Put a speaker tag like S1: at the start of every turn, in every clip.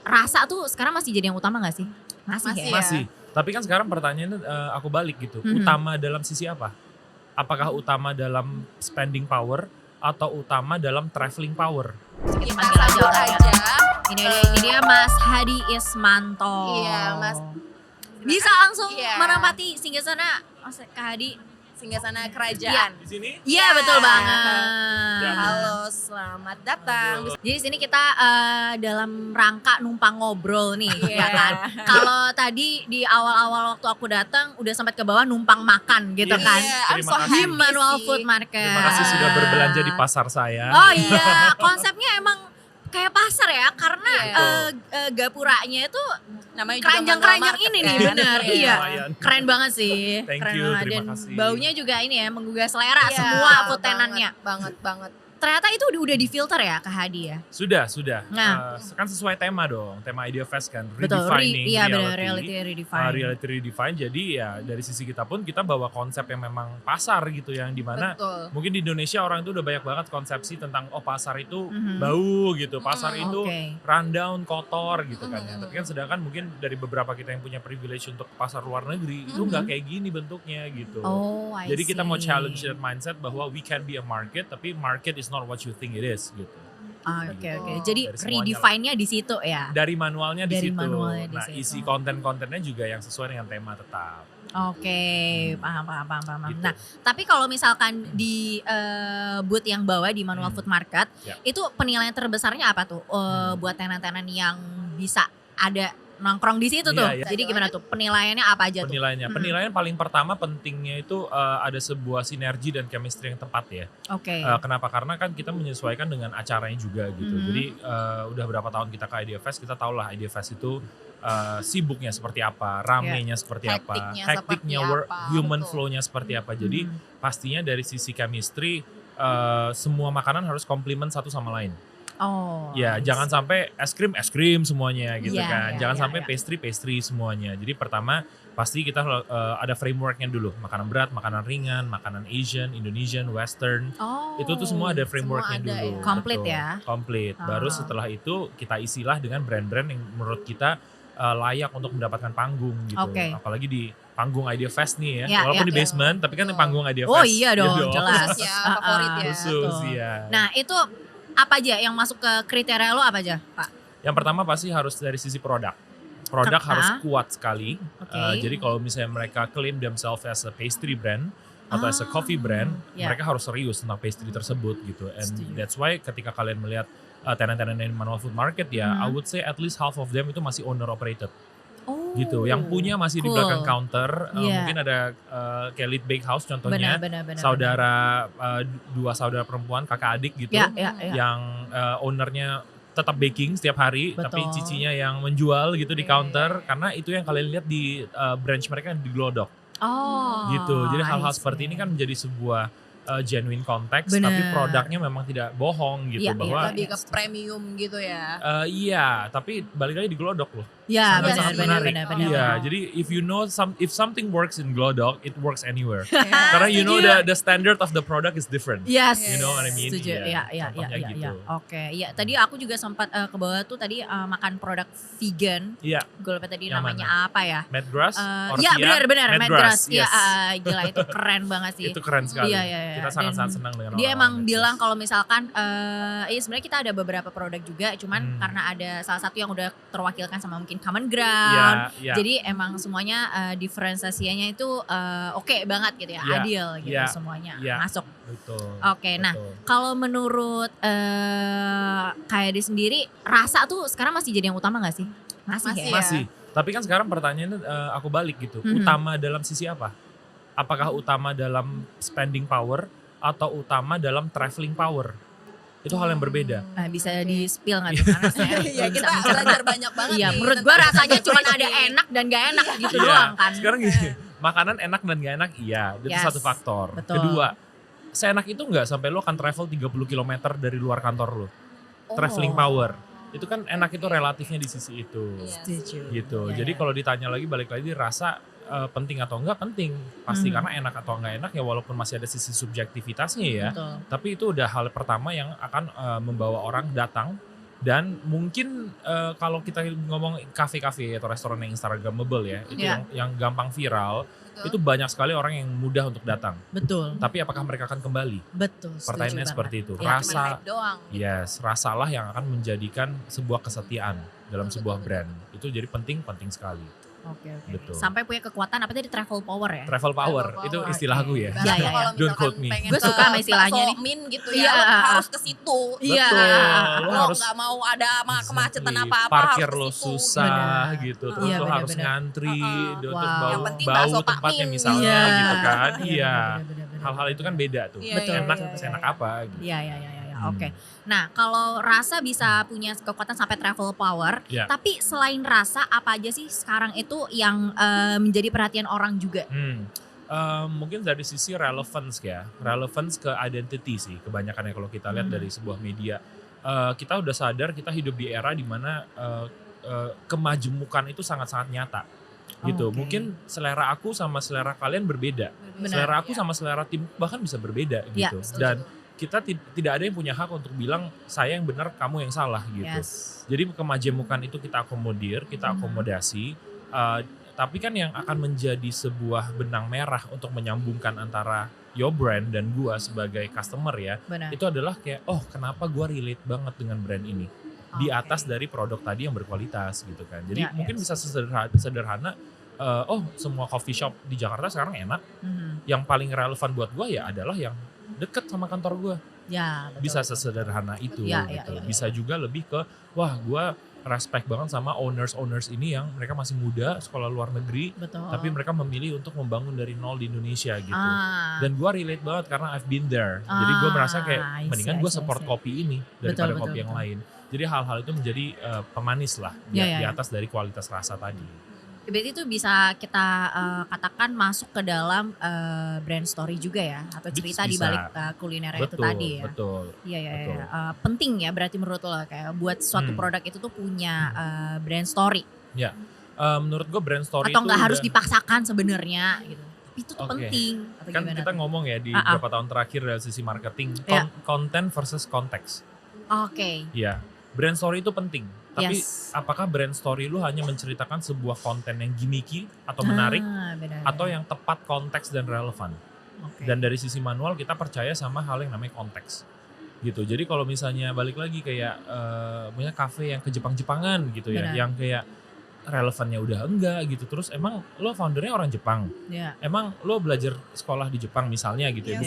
S1: rasa tuh sekarang masih jadi yang utama gak sih? Masih ya?
S2: Masih. Tapi kan sekarang pertanyaannya aku balik gitu. Utama dalam sisi apa? Apakah utama dalam spending power atau utama dalam traveling power?
S1: Kita panggil aja orangnya. Ini dia Mas Hadi Ismanto.
S3: Iya, Mas.
S1: Bisa langsung menempati singgasana Mas Kak Hadi.
S3: Singgasana kerajaan.
S2: Di sini?
S1: Iya betul banget.
S3: Halo, selamat datang.
S1: Jadi sini kita dalam rangka numpang ngobrol nih, ya kan. Kalau tadi di awal-awal waktu aku datang udah sempat ke bawah numpang makan gitu kan.
S2: Terima kasih.
S1: Di Manual Food Market.
S2: Terima kasih sudah berbelanja di pasar saya.
S1: Oh iya, konsepnya emang kayak pasar ya, karena gapuranya itu
S3: Namanya
S1: keranjang-keranjang ini nih, bener. Iya,
S2: Lumayan.
S1: keren banget sih.
S2: Thank
S1: Keren
S2: you,
S1: banget.
S2: terima
S1: Dan
S2: kasih.
S1: baunya juga ini ya, menggugah selera semua food tenannya.
S3: Banget.
S1: Ternyata itu udah difilter ya Kak Hadi ya?
S2: Sudah.
S1: Nah.
S2: Kan sesuai tema dong, tema Idea Fest kan,
S1: Betul,
S2: redefining
S1: iya benar,
S2: reality.
S1: reality redefine.
S2: Reality redefine, jadi ya dari sisi kita pun kita bawa konsep yang memang pasar gitu, yang dimana
S3: Betul.
S2: mungkin di Indonesia orang itu udah banyak banget konsepsi tentang pasar itu bau gitu, pasar itu rundown, kotor gitu kan ya. Tapi kan sedangkan mungkin dari beberapa kita yang punya privilege untuk pasar luar negeri itu nggak kayak gini bentuknya gitu.
S1: Oh, I
S2: Jadi kita mau
S1: see.
S2: challenge that mindset bahwa we can be a market, tapi market is not what you think it is gitu.
S1: Oke. Jadi
S2: Dari semuanya
S1: redefine-nya di situ ya.
S2: Dari manualnya di
S1: Dari
S2: situ.
S1: manualnya di
S2: Nah,
S1: situ.
S2: isi konten-kontennya juga yang sesuai dengan tema tetap.
S1: Oke, paham.
S2: Gitu.
S1: Nah, tapi kalau misalkan di booth yang bawa di Manual Food Market,
S2: Ya.
S1: itu penilaian terbesarnya apa tuh buat tenan-tenan yang bisa ada nongkrong di situ tuh?
S2: Iya.
S1: Jadi gimana tuh penilaiannya apa aja tuh?
S2: Penilaian paling pertama pentingnya itu ada sebuah sinergi dan chemistry yang tepat ya.
S1: Oke.
S2: Kenapa? Karena kan kita menyesuaikan dengan acaranya juga gitu. Jadi udah berapa tahun kita ke Idea Fest, kita tahu lah Idea Fest itu sibuknya seperti apa, ramenya seperti apa,
S3: Hektiknya
S2: hektiknya
S3: seperti apa,
S2: human
S3: betul.
S2: flow-nya seperti apa. Jadi pastinya dari sisi chemistry semua makanan harus komplement satu sama lain.
S1: Oh.
S2: Ya, jangan sampai es krim semuanya gitu
S1: Iya,
S2: kan.
S1: iya,
S2: Jangan
S1: iya,
S2: sampai
S1: iya.
S2: pastry semuanya. Jadi pertama pasti kita ada frameworknya dulu. Makanan berat, makanan ringan, makanan Asian, Indonesian, Western.
S1: Oh.
S2: Itu tuh semua ada frameworknya
S3: semua ada
S2: dulu.
S3: ya.
S1: Komplit
S2: Betul,
S1: ya?
S2: Komplit. Baru
S1: Ah.
S2: setelah itu kita isilah dengan brand-brand yang menurut kita layak untuk mendapatkan panggung gitu.
S1: Oke.
S2: Apalagi di panggung Idea Fest nih ya.
S1: Ya,
S2: Walaupun
S1: ya,
S2: di basement, tapi kan di
S3: Betul.
S2: panggung Idea
S1: Oh
S2: Fest.
S1: iya dong, jelas.
S3: Khusus ya, favorit ya.
S2: Khusus
S1: betul.
S2: ya.
S1: Nah, itu apa aja yang masuk ke kriteria lo apa aja, Pak?
S2: Yang pertama pasti harus dari sisi produk. Produk harus kuat sekali.
S1: Oke.
S2: Jadi kalau misalnya mereka claim themselves as a pastry brand atau as a coffee brand,
S1: ya.
S2: mereka harus serius tentang pastry tersebut gitu. And
S1: Setuju.
S2: that's why ketika kalian melihat tenan-tenan di Manual Food Market ya, I would say at least half of them itu masih owner operated.
S1: Oh.
S2: Gitu. Yang punya masih di
S1: Cool.
S2: belakang counter.
S1: Iya.
S2: Mungkin ada kayak Lead Bakehouse contohnya.
S1: Benar.
S2: Saudara dua saudara perempuan kakak adik gitu.
S1: Ya.
S2: Yang ownernya tetap baking setiap hari,
S1: Betul.
S2: tapi cicinya yang menjual gitu di counter, karena itu yang kalian lihat di branch mereka yang di Glodok
S1: Oh.
S2: gitu. Jadi hal-hal
S1: I see.
S2: seperti ini kan menjadi sebuah genuine konteks,
S1: Bener.
S2: tapi produknya memang tidak bohong gitu,
S1: Iya,
S2: bahwa
S3: Lebih ke premium gitu ya.
S2: iya, tapi balik lagi di Glodok loh.
S1: Ya,
S2: Sangat menarik.
S1: benar.
S2: Iya, jadi if you know if something works in Glodok, it works anywhere.
S3: Ya,
S2: Karena you know
S1: setuju.
S2: the standard of the product is different.
S1: Yes.
S2: You know what I mean?
S1: Setuju.
S2: Iya,
S1: Iya.
S2: contohnya gitu.
S1: Oke. Iya, tadi aku juga sempat ke bawah tuh tadi makan produk vegan.
S2: Iya,
S1: Gue lupa tadi
S2: Yang
S1: namanya apa ya?
S2: Madgrass,
S1: Iya, benar. Madgrass. Iya,
S2: yes.
S1: gila itu keren banget sih.
S2: Itu keren sekali.
S1: Iya.
S2: Kita sangat-sangat senang dengan
S1: Dia
S2: orang-orang
S1: emang
S2: Madgrass.
S1: bilang kalau misalkan sebenarnya kita ada beberapa produk juga, cuman karena ada salah satu yang udah terwakilkan sama mungkin Common Ground.
S2: Iya.
S1: Jadi emang semuanya diferensiasianya itu oke banget gitu ya,
S2: Iya,
S1: adil gitu
S2: iya,
S1: semuanya
S2: iya.
S1: masuk.
S2: Betul.
S1: Oke, nah
S2: betul.
S1: kalau menurut kayak di sendiri rasa tuh sekarang masih jadi yang utama gak sih? Masih
S3: Masih
S1: ya?
S3: ya.
S2: Masih. Tapi kan sekarang pertanyaannya aku balik gitu. Utama dalam sisi apa? Apakah utama dalam spending power atau utama dalam traveling power? Itu hal yang berbeda.
S1: Nah, bisa di spill gak tuh? Karena saya
S3: Iya,
S1: belum
S3: kita
S1: bisa mencerna.
S3: belajar banyak banget
S1: Iya,
S3: nih
S1: menurut
S3: tentang
S1: gua rasanya cuma
S3: pastry.
S1: ada enak dan gak enak gitu
S2: Iya,
S1: doang kan.
S2: Sekarang gini, makanan enak dan gak enak iya, itu
S1: Yes,
S2: satu faktor.
S1: betul.
S2: Kedua, seenak itu gak sampai lo akan travel 30 km dari luar kantor lo. Traveling power. Itu kan enak itu relatifnya di sisi itu.
S3: Iya.
S1: Setuju.
S2: Gitu.
S1: Iya,
S2: Jadi
S1: iya.
S2: kalau ditanya lagi balik lagi rasa penting atau enggak penting. Pasti karena enak atau enggak enak ya walaupun masih ada sisi subjektivitasnya ya.
S1: Betul.
S2: Tapi itu udah hal pertama yang akan membawa orang datang Dan mungkin kalau kita ngomong kafe-kafe atau restoran yang instagramable ya, itu yang gampang viral, itu banyak sekali orang yang mudah untuk datang.
S1: Betul.
S2: Tapi apakah mereka akan kembali?
S1: Betul.
S2: Pertanyaannya seperti itu.
S1: Ya,
S2: Rasalah yang akan menjadikan sebuah kesetiaan dalam sebuah brand. Itu jadi penting sekali.
S1: Oke.
S2: Betul.
S1: Sampai punya kekuatan apa tadi, travel power ya?
S2: Travel power, itu istilahku ya.
S1: Iya.
S2: Don't quote me.
S1: Gue suka sama istilahnya nih.
S3: Min gitu ya, lo harus ke situ.
S1: Iya.
S3: Lo gak mau ada kemacetan apa-apa.
S2: Parkir lo susah gitu, terus lo harus ngantri, terus bau tempatnya misalnya gitu kan. Iya. Hal-hal itu kan beda tuh. Enak apa gitu.
S1: Iya. Oke. Nah, kalau rasa bisa punya kekuatan sampai travel power, tapi selain rasa apa aja sih sekarang itu yang menjadi perhatian orang juga?
S2: Mungkin dari sisi relevance ke identity sih kebanyakannya kalau kita lihat dari sebuah media. Kita udah sadar kita hidup di era dimana kemajemukan itu sangat-sangat nyata. Gitu. Mungkin selera aku sama selera kalian berbeda. Selera aku sama selera tim bahkan bisa berbeda gitu. Dan kita tidak ada yang punya hak untuk bilang saya yang benar, kamu yang salah gitu. Jadi kemajemukan itu kita akomodir, kita akomodasi. Tapi kan yang akan menjadi sebuah benang merah untuk menyambungkan antara your brand dan gua sebagai customer ya, itu adalah kayak kenapa gua relate banget dengan brand ini di atas dari produk tadi yang berkualitas gitu kan. Jadi mungkin bisa sederhana. Semua coffee shop di Jakarta sekarang enak. Yang paling relevan buat gua ya adalah yang deket sama kantor gue.
S1: Ya, betul.
S2: Bisa sesederhana itu gitu. Bisa juga lebih ke gue respect banget sama owners ini yang mereka masih muda, sekolah luar negeri, tapi mereka memilih untuk membangun dari nol di Indonesia gitu. Dan gue relate banget karena I've been there. Jadi gue merasa kayak mendingan gue support kopi ini daripada kopi yang lain. Jadi hal-hal itu menjadi pemanis lah di atas dari kualitas rasa tadi.
S1: Berarti itu bisa kita katakan masuk ke dalam brand story juga ya, atau cerita di balik kuliner itu tadi ya.
S2: Betul.
S1: Iya. Penting ya berarti menurut lo kayak buat suatu produk itu tuh punya brand story.
S2: Ya, menurut gue brand story
S1: atau nggak harus dipaksakan sebenarnya gitu. Itu tuh penting. Atau
S2: kan kita ngomong ya di beberapa tahun terakhir dari sisi marketing, konten versus konteks. Iya, brand story itu penting. Tapi apakah brand story lu hanya menceritakan sebuah konten yang gimmicky atau menarik, atau yang tepat konteks dan relevan? Dan dari sisi manual kita percaya sama hal yang namanya konteks. Gitu. Jadi kalau misalnya balik lagi kayak punya kafe yang ke Jepang-Jepangan gitu ya, yang kayak relevannya udah enggak gitu. Terus emang lo foundernya orang Jepang, emang lo belajar sekolah di Jepang misalnya gitu ya,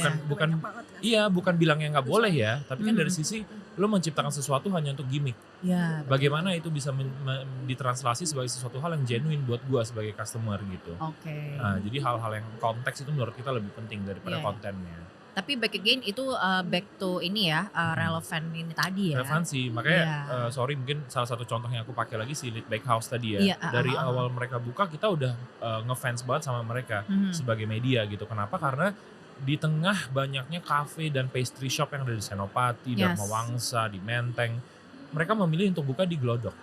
S2: bukan bilang yang nggak boleh ya, tapi kan dari sisi lo menciptakan sesuatu hanya untuk gimmick. Bagaimana itu bisa ditranslasi sebagai sesuatu hal yang genuine buat gua sebagai customer gitu. Nah, jadi hal-hal yang konteks itu menurut kita lebih penting daripada kontennya.
S1: Tapi back again itu back to ini ya, relevan ini tadi ya.
S2: Relevansi, makanya sorry mungkin salah satu contoh yang aku pakai lagi si Lead Bakehouse tadi ya. Dari awal mereka buka kita udah ngefans banget sama mereka sebagai media gitu. Kenapa? Karena di tengah banyaknya cafe dan pastry shop yang ada di Senopati, Dharma Wangsa, di Menteng, mereka memilih untuk buka di Glodok.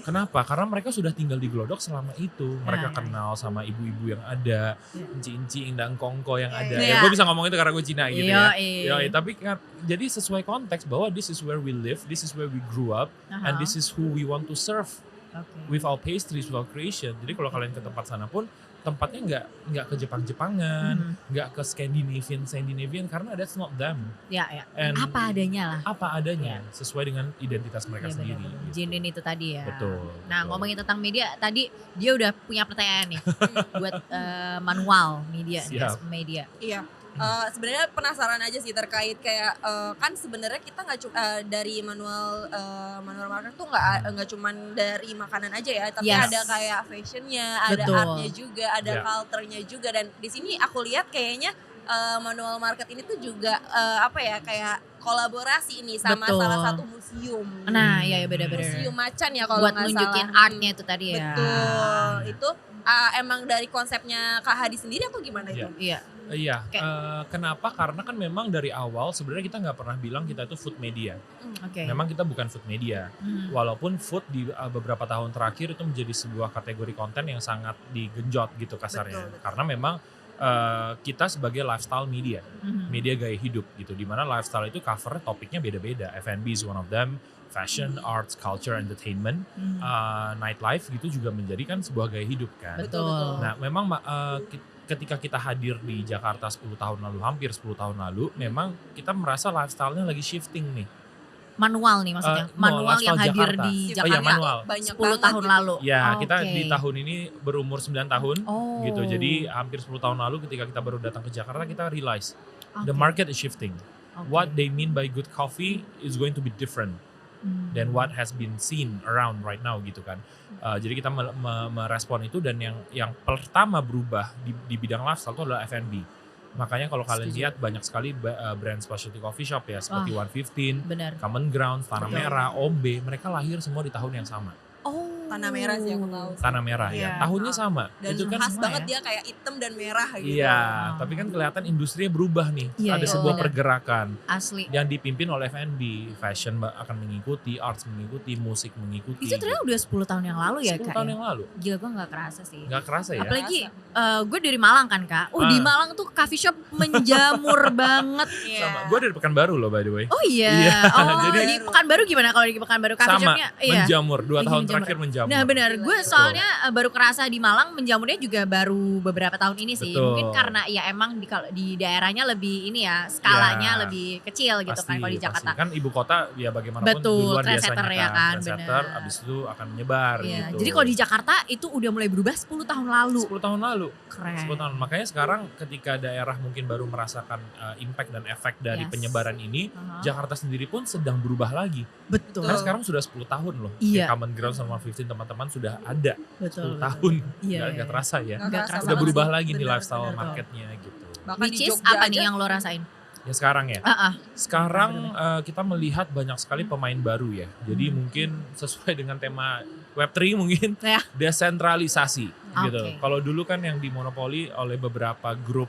S2: Kenapa? Karena mereka sudah tinggal di Glodok selama itu. Mereka kenal sama ibu-ibu yang ada, inci-inci, indang kongko yang ada. Ya, gue bisa ngomong itu karena gue Cina gitu ya. Tapi jadi sesuai konteks bahwa this is where we live, this is where we grew up, and this is who we want to serve with our pastries, with our creation. Jadi kalau kalian ke tempat sana pun, tempatnya nggak ke Jepang-Jepangan, nggak ke Scandinavian karena that's not them. And apa adanya sesuai dengan identitas mereka sendiri.
S1: Gitu. Genuine itu tadi ya.
S2: Betul.
S1: Nah, ngomongin tentang media tadi, dia udah punya pertanyaan nih buat manual media.
S3: Iya. Sebenarnya penasaran aja sih terkait kayak kan sebenarnya kita nggak dari manual market tuh nggak cuman dari makanan aja ya, tapi ada kayak fashionnya, ada artnya juga, ada culture-nya juga, dan di sini aku lihat kayaknya manual market ini tuh juga kayak kolaborasi nih sama salah satu museum.
S1: Nah, iya benar-benar.
S3: Museum Macan ya kalau nggak salah. Buat
S1: nunjukin artnya itu tadi ya.
S3: Betul. Itu emang dari konsepnya Kak Hadi sendiri atau gimana itu?
S2: Iya, kenapa? Karena kan memang dari awal sebenarnya kita nggak pernah bilang kita itu food media. Memang kita bukan food media. Walaupun food di beberapa tahun terakhir itu menjadi sebuah kategori konten yang sangat digenjot gitu kasarnya. Betul. Karena memang kita sebagai lifestyle media, media gaya hidup gitu. Dimana lifestyle itu cover topiknya beda-beda. F&B is one of them, fashion, arts, culture, entertainment, nightlife gitu juga menjadikan sebuah gaya hidup kan.
S1: Betul.
S2: Nah memang ketika kita hadir di Jakarta 10 tahun lalu, hampir 10 tahun lalu, memang kita merasa lifestyle-nya lagi shifting nih.
S1: Manual nih maksudnya, manual yang hadir
S2: Jakarta.
S1: di
S2: Oh
S1: Jakarta
S2: iya, manual.
S1: 10 tahun
S3: gitu.
S1: lalu.
S2: Ya, kita
S1: Oke.
S2: di tahun ini berumur 9 tahun gitu.
S1: Oh.
S2: Jadi hampir 10 tahun lalu ketika kita baru datang ke Jakarta, kita realize the
S1: Oke.
S2: market is shifting.
S1: Oke.
S2: What they mean by good coffee is going to be different than what has been seen around right now gitu kan. Jadi kita merespon itu, dan yang pertama berubah di bidang lifestyle itu adalah F&B. Makanya kalau kalian
S1: Setuju.
S2: lihat banyak sekali brand specialty coffee shop ya, seperti 115,
S1: Benar.
S2: Common Ground, Tanah
S1: Betul.
S2: Merah, Ombe, mereka lahir semua di tahun yang sama.
S1: Oh.
S3: Tanah Merah sih aku tahu.
S2: Tanah Merah
S1: Iya.
S2: ya, tahunnya sama.
S3: Dan
S2: itu kan
S3: khas
S1: semua
S3: banget
S1: ya.
S3: dia kayak hitam dan merah gitu.
S2: Iya, tapi kan kelihatan industrinya berubah nih.
S1: Iya,
S2: Ada
S1: iya,
S2: sebuah
S1: benar.
S2: pergerakan
S1: Asli.
S2: yang dipimpin oleh F&B, fashion akan mengikuti, arts mengikuti, musik mengikuti.
S1: Itu ternyata udah 10 tahun yang lalu ya
S2: 10
S1: Kak?
S2: tahun
S1: ya?
S2: yang lalu.
S1: Gila, gue gak kerasa sih.
S2: Nggak kerasa ya?
S1: Apalagi gue dari Malang kan Kak. Di Malang tuh coffee shop menjamur banget.
S3: Iya.
S2: Sama. Gue dari Pekanbaru loh by the way.
S1: Oh iya.
S2: Iya,
S1: Oh,
S2: jadi-
S1: di Pekanbaru gimana kalau di Pekanbaru coffee
S2: Sama,
S1: shopnya? Iya.
S2: menjamur. 2
S1: Lagi
S2: tahun
S1: menjamur.
S2: terakhir menjamur.
S1: Nah benar, gue
S3: Betul.
S1: soalnya baru kerasa di Malang menjamurnya juga baru beberapa tahun ini sih.
S2: Betul.
S1: Mungkin karena ya emang kalau di daerahnya lebih ini ya, skalanya
S2: Ya,
S1: lebih kecil gitu kan kalau di Jakarta.
S2: Kan ibu kota ya bagaimanapun
S1: Betul,
S2: duluan
S1: trendsetter
S2: biasanya
S1: ya kan,
S2: trendsetter,
S1: benar.
S2: abis itu akan menyebar
S1: Iya.
S2: gitu.
S1: Jadi kalau di Jakarta itu udah mulai berubah 10 tahun lalu.
S2: 10 tahun lalu.
S1: Keren.
S2: 10 tahun. Makanya sekarang ketika daerah mungkin baru merasakan impact dan efek dari
S1: Yes.
S2: penyebaran ini,
S1: Aha.
S2: Jakarta sendiri pun sedang berubah lagi.
S1: Betul.
S2: Karena sekarang sudah 10 tahun loh.
S1: Iya.
S2: Kayak Common Ground sama 15 teman-teman sudah ada 10
S1: Betul.
S2: tahun.
S1: Iya.
S2: Nggak terasa ya.
S1: Nggak kerasa
S2: Udah
S1: banget
S2: berubah
S3: sih.
S2: lagi nih
S3: Bener,
S2: lifestyle
S3: bener.
S2: marketnya gitu.
S3: Bahkan
S1: Which
S3: di
S1: is
S3: Jogja
S1: apa
S3: aja,
S1: nih yang lo rasain?
S2: Ya sekarang ya.
S1: Ah, ah.
S2: Sekarang kita melihat banyak sekali pemain baru ya. Jadi mungkin sesuai dengan tema Web3 mungkin
S1: Ya.
S2: desentralisasi gitu.
S1: Oke.
S2: Kalau dulu kan yang dimonopoli oleh beberapa grup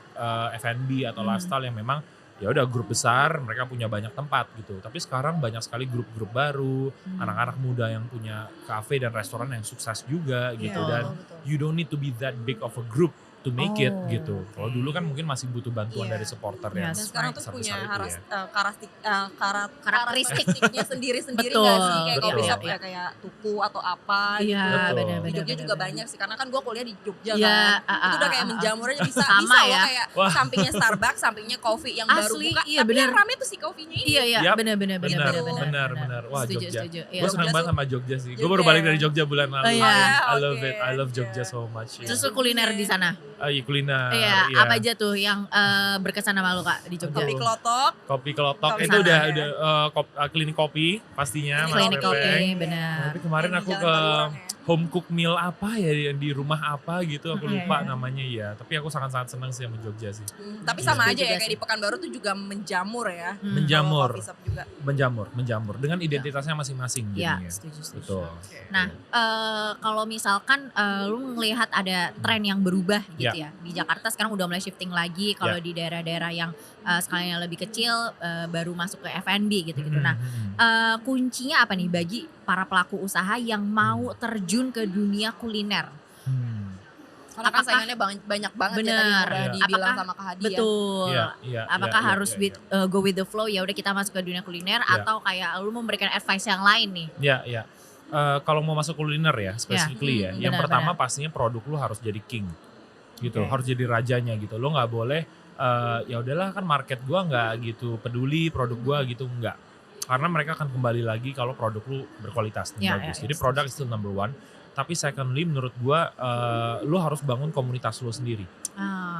S2: F&B atau lifestyle yang memang ya udah grup besar, mereka punya banyak tempat gitu. Tapi sekarang banyak sekali grup-grup baru, anak-anak muda yang punya kafe dan restoran yang sukses juga gitu.
S1: Betul,
S2: Dan
S1: betul.
S2: you don't need to be that big of a group to make it
S1: Oh,
S2: gitu. Kalau
S1: oke.
S2: dulu kan mungkin masih butuh bantuan
S3: Iya.
S2: dari supporter
S1: Yes.
S2: yang
S3: dan sekarang tuh
S2: besar-besar
S3: punya
S2: itu ya.
S3: karakteristiknya sendiri-sendiri
S1: Betul,
S3: nggak sih, kayak
S2: betul.
S3: coffee shop
S1: Iya.
S3: kayak tuku atau apa
S1: Iya,
S3: gitu.
S2: Betul.
S1: benar-benar.
S3: Di Jogja juga banyak sih, karena kan gue kuliah di Jogja
S1: Iya,
S3: kan. Itu udah kayak menjamur aja bisa
S1: Sama
S3: bisa loh
S1: ya.
S3: kayak
S2: Wah.
S3: sampingnya Starbucks, sampingnya coffee yang baru
S1: Asli,
S3: buka,
S1: iya,
S3: tapi
S1: bener.
S3: yang rame tuh si coffee-nya ini.
S1: Iya, iya,
S2: Yap.
S1: benar-benar.
S2: Benar. Wah,
S1: Setuju,
S2: Jogja.
S1: setuju. Iya.
S2: Gue senang
S3: Jogja
S2: banget
S3: tuh-
S2: sama Jogja sih. Gue
S3: Jogja
S2: baru balik
S3: ya.
S2: dari Jogja bulan lalu.
S1: Oh, iya.
S2: I love
S3: oke,
S2: it. I love Jogja
S3: Jogja.
S2: so much.
S1: Terus lo kuliner di sana?
S2: Iya, kuliner.
S1: Iya, apa aja tuh yang berkesan sama lo Kak di Jogja?
S3: Kopi kelotok,
S2: Kopi Kelotok
S3: Kopi
S2: itu
S3: sana
S2: udah
S3: ya.
S2: klinik kopi pastinya. Mas
S1: Klinik
S2: Pepeng.
S1: kopi,
S3: Iya.
S1: benar.
S2: Tapi kemarin
S3: Yang di
S2: aku
S3: Jalan
S2: ke
S3: Baluran ya.
S2: home cook meal apa ya di rumah apa gitu, aku
S1: Iya,
S2: lupa
S1: iya.
S2: namanya ya. Tapi aku sangat-sangat senang sih sama Jogja sih.
S3: Tapi
S2: Iya.
S3: sama
S1: Setuju
S3: aja ya,
S1: juga
S3: kayak
S1: sih.
S3: di Pekanbaru tuh juga menjamur ya.
S2: Menjamur.
S3: Kalau coffee shop juga.
S2: Menjamur dengan identitasnya masing-masing
S1: Iya,
S2: jadinya.
S1: setuju.
S2: Betul.
S1: Nah, kalau misalkan lu ngelihat ada tren yang berubah gitu ya di Jakarta sekarang udah mulai shifting lagi. Kalau di daerah-daerah yang skalanya lebih kecil baru masuk ke F&B gitu-gitu. Nah, kuncinya apa nih bagi para pelaku usaha yang mau terjun ke dunia kuliner?
S3: Karena kan
S1: Apakah-
S3: saingannya banyak banget ya tadi yang
S1: Bener.
S3: udah
S2: Iya.
S3: dibilang
S1: Apakah
S3: sama Kak Hadi ya.
S1: Betul.
S2: Iya,
S1: Apakah harus go with the flow ya udah kita masuk ke dunia kuliner
S2: Iya.
S1: atau kayak lu memberikan advice yang lain nih?
S2: Iya. Kalau mau masuk kuliner ya, specifically ya. Yang
S1: benar,
S2: pertama
S1: benar.
S2: pastinya produk lu harus jadi king. Gitu,
S1: Oke.
S2: harus jadi rajanya gitu. Lo nggak boleh ya udahlah kan market gua nggak gitu peduli produk gua gitu, nggak. Karena mereka akan kembali lagi kalau produk lu berkualitas dan
S1: Ya,
S2: bagus.
S1: ya,
S2: Jadi
S1: ya,
S2: produk still number one. Tapi secondly menurut gua lu harus bangun komunitas lu sendiri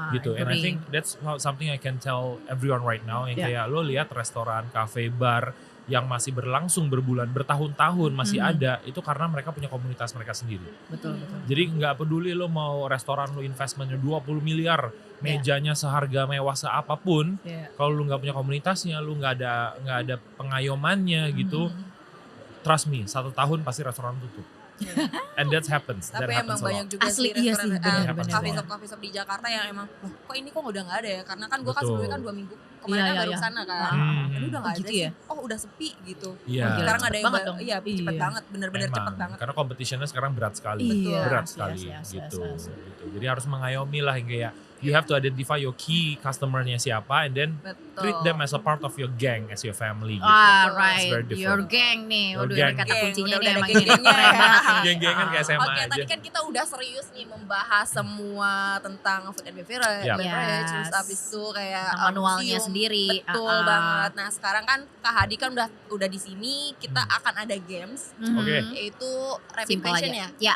S2: gitu. And I
S1: agree.
S2: think that's something I can tell everyone right now. Yang
S1: Yeah.
S2: kayak lo lihat restoran, cafe, bar yang masih berlangsung bertahun-tahun masih ada, itu karena mereka punya komunitas mereka sendiri.
S1: Betul.
S2: Jadi nggak peduli lo mau restoran lo investmentnya 20 miliar, mejanya seharga mewah seapapun,
S1: Iya.
S2: kalau lo nggak punya komunitasnya, lo nggak ada pengayomannya gitu, trust me, 1 tahun pasti restoran tutup. And that happens.
S3: Tapi
S2: that
S3: emang
S2: happens a lot.
S3: banyak juga
S1: Asli,
S3: sih
S1: iya
S3: restoran,
S1: sih, benar,
S2: benar.
S3: coffee shop di Jakarta yang emang, loh kok ini kok udah gak ada ya? Karena kan gue kan
S2: Betul.
S3: sebelumnya kan 2 minggu kemarin
S1: Iya,
S3: kan
S1: iya,
S3: baru
S1: iya.
S3: sana kan. Ini udah gak ada
S1: gitu
S3: sih.
S1: ya?
S3: Oh udah sepi gitu.
S2: Iya.
S1: Oh, gila.
S3: Sekarang ada
S1: Cepet
S3: yang
S1: banget dong.
S3: iya cepet
S1: Iya.
S3: banget, bener-bener
S2: Memang,
S3: cepet banget.
S2: karena competitionnya sekarang berat sekali,
S1: Iya.
S2: berat
S1: Yes,
S2: sekali
S1: yes,
S2: gitu.
S1: yes, yes.
S2: Gitu. Jadi harus mengayomi lah yang kayak You have to identify your key customer-nya siapa, and then
S3: Betul.
S2: treat them as a part of your gang, as your family. Gitu.
S1: Ah,
S3: It's
S1: right.
S2: very different.
S1: Your gang nih.
S2: Your
S1: Waduh,
S2: gang.
S1: ini kata
S3: Geng,
S1: kuncinya
S3: udah
S1: nih
S3: ada
S1: emang ini
S3: geng-gengnya
S1: keren
S3: ya.
S1: banget nih.
S2: Geng-gengan kayak SMA
S3: Oke,
S2: aja.
S3: tadi kan kita udah serius nih membahas semua tentang food and beverage,
S2: Yep.
S3: beverage,
S1: Yes.
S3: terus abis itu kayak
S1: Tentang manualnya
S3: museum.
S1: sendiri.
S3: Betul banget. Nah sekarang kan Kak Hadi kan udah di sini, kita akan ada games,
S2: Oke.
S3: yaitu rapid
S1: Simple
S3: question
S1: aja.
S3: ya.
S1: Ya.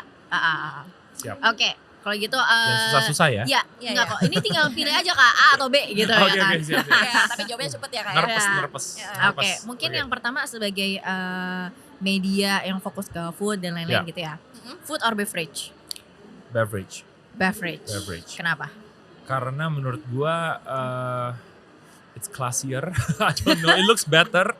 S2: Siap.
S1: Oke, kalau gitu
S2: Dan susah-susah ya.
S1: ya,
S3: Iya,
S1: enggak
S3: iya.
S1: kok. Ini tinggal pilih aja Kak, A atau B gitu ya
S2: Oke,
S1: kan.
S2: oke, siap.
S3: Ya, tapi jawabnya cepet ya Kak ya.
S2: Nerpes,
S1: Ya.
S2: nerpes.
S3: Ya.
S1: Oke,
S2: nerpes.
S1: mungkin
S2: Oke.
S1: yang pertama sebagai media yang fokus ke food dan lain-lain
S2: Ya.
S1: gitu ya.
S3: Mhm.
S1: Food or beverage?
S2: Beverage.
S1: Beverage. Kenapa?
S2: Karena menurut gua it's classier. I don't know, it looks better.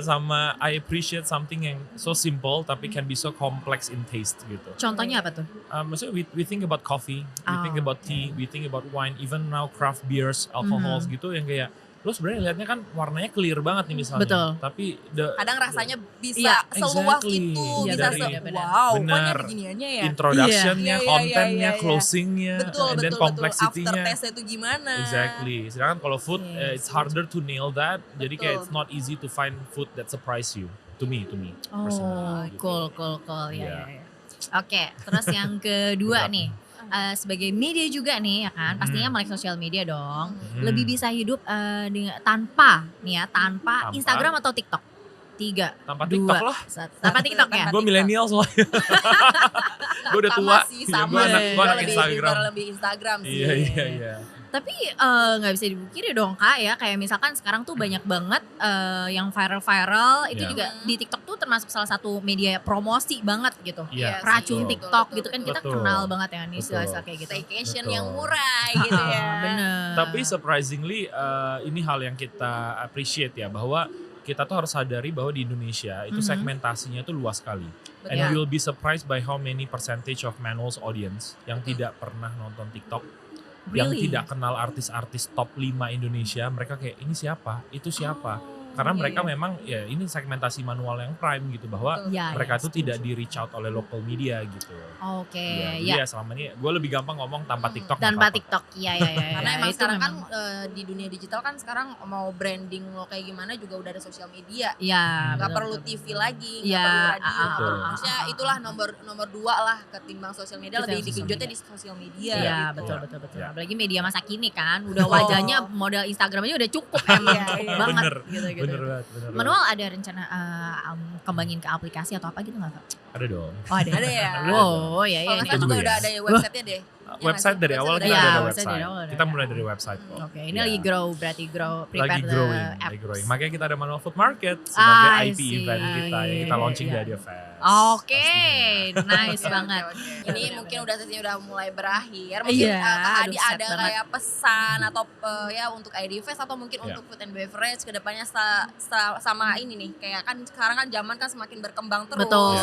S2: Sama I appreciate something yang so simple tapi can be so complex in taste gitu.
S1: Contohnya apa tuh?
S2: Maksudnya we think about coffee, we think
S1: Oh,
S2: about tea, we think about wine, even now craft beers, alcohols gitu yang kayak lo sebenarnya lihatnya kan warnanya clear banget nih misalnya.
S1: Betul.
S2: Tapi
S3: Kadang rasanya bisa
S1: Iya,
S3: seluas
S2: exactly.
S3: itu,
S1: Iya,
S3: bisa
S2: dari-
S3: wow, kok ini
S2: Benar.
S3: ada giniannya ya.
S2: introduction-nya,
S3: Iya.
S2: kontennya,
S3: Iya.
S2: closing-nya,
S3: Betul,
S2: and then
S3: betul,
S2: complexity-nya.
S3: After taste itu gimana.
S2: Exactly. Sedangkan kalau food,
S1: Yes.
S2: it's harder to nail that. Jadi kayak
S3: Betul.
S2: it's not easy to find food that surprise you. To me personally.
S1: Oh, cool.
S2: Iya.
S1: Ya. Oke, terus yang kedua
S2: Berat.
S1: nih. Sebagai media juga nih ya kan, pastinya melek sosial media dong. Lebih bisa hidup tanpa
S2: Tanpa?
S1: Instagram atau TikTok. 3,
S2: Tanpa
S1: 2,
S2: TikTok lah.
S1: 1. Tanpa TikTok ya?
S3: Tanpa
S2: Gue
S3: TikTok.
S2: milenial soalnya. Gue udah
S3: Sama
S2: tua.
S3: sih,
S2: Ya,
S3: sama.
S2: gue anak
S3: Lebih
S2: Instagram.
S3: lebih Instagram sih.
S2: Iya.
S1: Tapi nggak bisa dipungkiri dong Kak ya, kayak misalkan sekarang tuh banyak banget yang viral-viral itu
S2: Iya.
S1: juga di TikTok tuh termasuk salah satu media promosi banget gitu.
S2: Iya,
S1: Racun
S2: betul.
S1: TikTok
S3: Betul,
S1: gitu kan, kita
S2: betul.
S1: kenal banget ya nih
S2: Betul.
S1: istilah-istilah kayak gitu.
S3: Staycation
S2: Betul.
S3: yang murah gitu ya.
S1: Bener.
S2: Tapi surprisingly ini hal yang kita appreciate ya, bahwa kita tuh harus sadari bahwa di Indonesia itu segmentasinya tuh luas sekali. And
S1: Betul.
S2: we will be surprised by how many percentage of Manual's audience yang tidak pernah nonton TikTok, yang
S1: Really?
S2: tidak kenal artis-artis top 5 Indonesia. Mereka kayak ini siapa, itu siapa. Karena
S3: iya,
S2: mereka
S3: iya.
S2: memang ya ini segmentasi manual yang prime gitu, bahwa
S3: Betul.
S1: Ya,
S2: mereka
S1: ya,
S2: tuh
S1: setuju.
S2: tidak di reach out oleh local media gitu.
S1: Oke,
S2: Jadi
S1: ya.
S2: ya selama ini gue lebih gampang ngomong tanpa TikTok. nggak
S1: Tanpa
S2: apa-apa.
S1: TikTok, iya.
S3: Karena emang
S1: Itu
S3: sekarang kan
S1: memang-
S3: di dunia digital kan sekarang mau branding lo kayak gimana juga udah ada sosial media.
S1: ya,
S3: Nggak
S1: betul,
S3: perlu
S1: betul,
S3: TV
S1: betul.
S3: lagi, nggak
S1: Iya,
S3: perlu radio.
S1: ah,
S3: nggak perlu-
S2: ah,
S3: Maksudnya itulah nomor 2 lah ketimbang sosial media,
S1: Itu
S3: lebih
S1: yang sosial
S3: dikejutnya
S1: media.
S3: di sosial media.
S1: Iya,
S3: gitu.
S1: betul.
S2: Iya.
S1: Apalagi media masa kini kan, udah
S3: Betul.
S1: wajahnya model Instagramnya udah cukup emang
S3: Iya,
S1: cukup
S3: iya.
S1: banget
S2: Bener,
S1: gitu.
S2: bener banget.
S1: Manual ada rencana kembangin ke aplikasi atau apa gitu nggak Kak?
S2: Ada dong.
S1: Oh ada.
S3: Ada ya?
S1: Oh ya
S3: Kalau
S1: ya.
S3: nggak salah juga
S2: Tunggu ya.
S3: udah ada website-nya deh. Iya
S2: Website
S3: nggak
S2: dari
S3: sih?
S2: awal
S3: Website
S2: kita
S1: Iya,
S2: ada
S1: website
S2: website.
S1: dari awal ada.
S2: Kita mulai dari website kok.
S1: Oke, ini
S2: Iya.
S1: lagi berarti prepare
S2: Lagi
S1: the
S2: growing,
S1: apps.
S2: lagi growing. Makanya kita ada Manual Food Market sebagai
S1: I
S2: IP
S1: see.
S2: event kita yang kita launching di
S1: Iya.
S2: Idea Fest.
S1: Oke,
S2: pastinya.
S1: nice banget.
S3: Ini
S1: Bener,
S3: mungkin
S1: bener.
S3: udah sesinya udah mulai berakhir. Mungkin
S1: Iya,
S3: Kak Hadi
S1: aduh, sad
S3: ada
S1: banget.
S3: kayak pesan atau ya untuk ID Fest atau mungkin
S2: Iya.
S3: untuk food and beverage kedepannya sama ini nih. Kayak kan sekarang kan zaman kan semakin berkembang terus.
S1: Betul.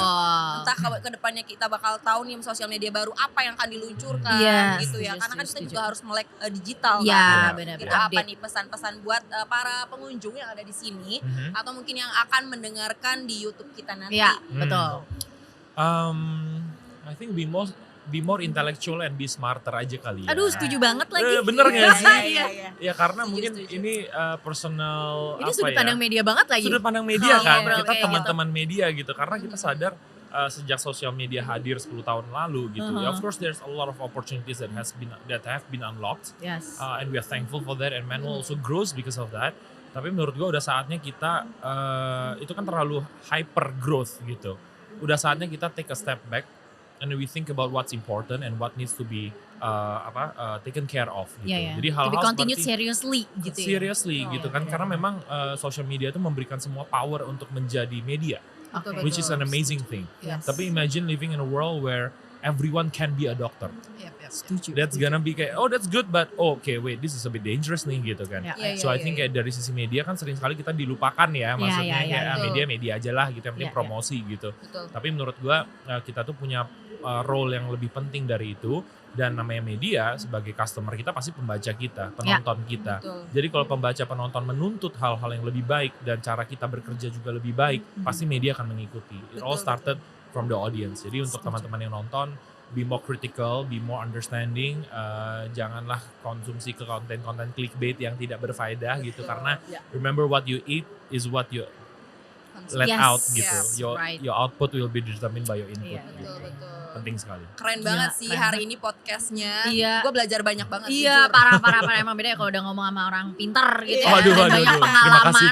S3: Entah ke depannya kita bakal tahu nih sosial media baru apa yang akan diluncurkan
S1: Iya,
S3: gitu ya.
S1: setuju,
S3: Karena kan kita
S1: setuju.
S3: juga harus melek digital
S1: Iya,
S3: kan.
S1: benar,
S3: Itu
S1: benar.
S3: apa
S1: Update.
S3: nih pesan-pesan buat para pengunjung yang ada di sini
S2: Mhm.
S3: atau mungkin yang akan mendengarkan di YouTube kita nanti.
S1: Iya, betul.
S2: I think be more intellectual and be smarter aja kali ya.
S1: Aduh, setuju banget lagi.
S2: Bener nggak sih?
S3: Iya.
S2: Ya karena
S3: Setuju,
S2: mungkin
S3: setuju.
S2: ini personal
S1: Ini
S2: apa
S1: sudut
S2: ya?
S1: pandang media banget lagi.
S2: Sudut pandang media
S1: Kalau
S2: kan,
S1: ngobrol
S2: kita
S1: kayak
S2: teman-teman media gitu. Karena kita sadar sejak sosial media hadir 10 tahun lalu gitu. Ya, of course there's a lot of opportunities that have been unlocked.
S1: Yes.
S2: And we are thankful for that, and Manual also grows because of that. Tapi menurut gua udah saatnya kita itu kan terlalu hyper growth gitu. Udah saatnya kita take a step back and we think about what's important and what needs to be taken care of gitu.
S1: Iya, ya.
S2: Jadi
S1: To
S2: hal-hal
S1: be continued
S2: seperti
S1: seriously gitu ya.
S2: seriously gitu kan,
S1: iya,
S2: karena
S1: iya.
S2: memang social media itu memberikan semua power untuk menjadi media,
S1: Oke.
S2: which is an amazing thing.
S1: Yes.
S2: Tapi imagine living in a world where everyone can be a doctor.
S1: Setuju.
S2: That's gonna be kayak, oh that's good, but okay wait, this is a bit dangerous nih gitu kan.
S1: Ya.
S3: Iya,
S2: So
S3: iya,
S2: I think
S3: iya.
S2: kayak dari sisi media kan sering sekali kita dilupakan ya, maksudnya
S1: iya,
S2: kayak
S3: betul.
S2: media aja lah gitu, yang penting
S1: Iya,
S2: promosi gitu.
S3: Betul.
S2: Tapi menurut gua kita tuh punya role yang lebih penting dari itu, dan namanya media sebagai customer kita pasti pembaca kita, penonton kita.
S3: Betul.
S2: Jadi kalau pembaca penonton menuntut hal-hal yang lebih baik dan cara kita bekerja juga lebih baik, pasti media akan mengikuti. It all
S3: Betul,
S2: started from the audience. Jadi untuk
S1: Setuju.
S2: teman-teman yang nonton, be more critical, be more understanding. Janganlah konsumsi ke konten-konten clickbait yang tidak berfaedah gitu, karena remember what you eat is what you let out gitu. Your output will be determined by your input. Gitu.
S3: Betul.
S2: Penting sekali.
S3: Keren banget sih hari ini podcastnya. Gue belajar banyak banget.
S1: Iya, parah emang beda ya kalau udah ngomong sama orang pintar gitu.
S2: Aduh.
S1: Banyak pengalaman.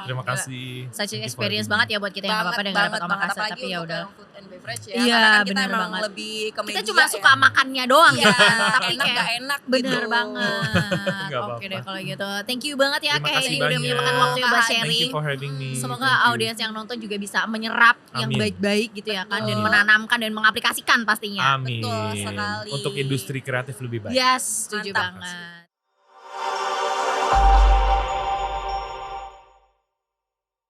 S2: Terima kasih.
S1: Such experience banget ya buat kita yang gak apa-apa dengar Pekan Makassar, tapi ya udah.
S3: Food and beverage ya.
S1: Iya,
S3: kan kita
S1: bener
S3: emang
S1: banget.
S3: lebih ke media.
S1: Kita cuma suka makannya doang
S3: Iya,
S1: gitu. Tapi
S3: enak
S1: kayak
S3: gak enak
S1: bener
S3: gitu.
S1: banget.
S2: Nggak
S1: Oke
S2: apa-apa.
S1: deh kalau gitu. Thank you banget ya
S2: Terima
S1: Kay
S2: kasih
S1: udah
S2: banyak.
S1: menyempatkan waktu buat
S2: Thank you
S1: sharing.
S2: for having me.
S1: Semoga
S2: Thank you.
S1: audiens yang nonton juga bisa menyerap yang
S2: Amin.
S1: baik-baik gitu ya kan, dan
S3: Betul.
S1: menanamkan dan mengaplikasikan pastinya.
S2: Amin.
S3: Betul sekali.
S2: Untuk industri kreatif lebih baik.
S1: Yes, setuju
S3: Mantap.
S1: banget.